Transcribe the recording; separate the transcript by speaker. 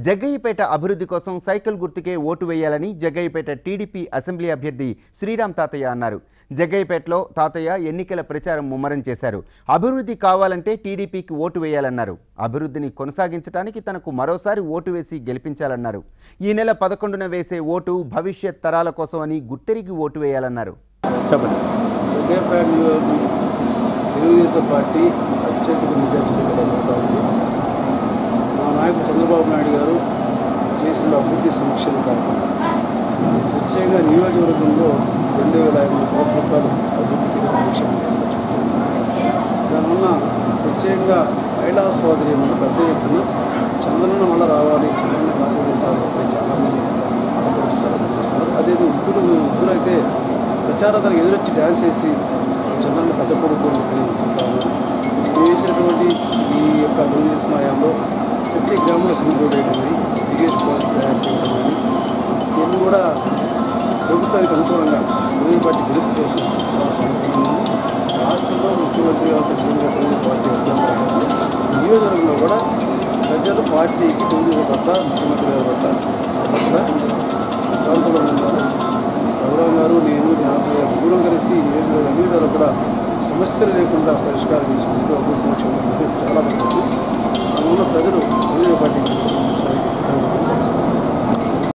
Speaker 1: జగ్గయ్యపేట అభివృద్ధి కోసం సైకిల్ గుర్తుకే ఓటు వేయాలని జగ్గయ్యపేట టీడీపీ అసెంబ్లీ అభ్యర్థి శ్రీరామ్ తాతయ్య అన్నారు. జగ్గయ్యపేటలో తాతయ్య ఎన్నికల ప్రచారం ముమ్మరం చేశారు. అభివృద్ధి కావాలంటే టీడీపీకి ఓటు వేయాలన్నారు. అభివృద్ధిని కొనసాగించడానికి తనకు మరోసారి ఓటు వేసి గెలిపించాలన్నారు. ఈ నెల 11న వేసే ఓటు భవిష్యత్ తరాల కోసం అని గుర్తెరిగి ఓటు వేయాలన్నారు.
Speaker 2: తెలుగుదేశం పార్టీ అత్యధిక మెజార్టీతో మా నాయకుడు చంద్రబాబు నాయుడు గారు చేసిన అభివృద్ధి సమీక్షలు కాకుండా ప్రత్యేకంగా నియోజకవర్గంలో 2,500 కోట్ల రూపాయలు అభివృద్ధికి సమీక్షలు దానివల్ల ప్రత్యేకంగా మహిళా సోదరి పెద్ద ఎత్తున చంద్రన్న మళ్ళీ రావాలి, చంద్రన్న ఆస్వాదించాలి చాలామంది ఆలోచిస్తున్నారు. అదే ముగ్గురు అయితే ప్రచారానికి ఎదురొచ్చి డ్యాన్స్ వేసి చంద్రన్న పెద్ద కొడుకు వేసినటువంటి ఈ యొక్క తెలుగుదేశం హయాంలో ప్రతి గ్రామంలో సింగూరు వేయడం ఇరిగేషన్ తయారు చేయడం కానీ ఇవన్నీ కూడా ప్రభుత్వానికి అనుకూలంగా తెలుగుదేశం పార్టీ గెలుపు కోసం చాలా సంకల్పంగా రాష్ట్రంలో ముఖ్యమంత్రి తెలుగుదేశం పార్టీ నియోజకవర్గంలో కూడా ప్రజలు పార్టీకి తెలుగుదేశం పట్ల ముఖ్యమంత్రి గారి పట్ల సానుకూలంగా ఉన్నారు. గౌరవం గారు నేను దూరం కలిసి నియోజకవర్గం కూడా సమస్యలు లేకుండా పరిష్కారం చేసుకుంటూ అభివృద్ధి సంక్షేమం చాలా బాగుంది. అందువల్ల ప్రజలు తెలుగుదేశం పార్టీకి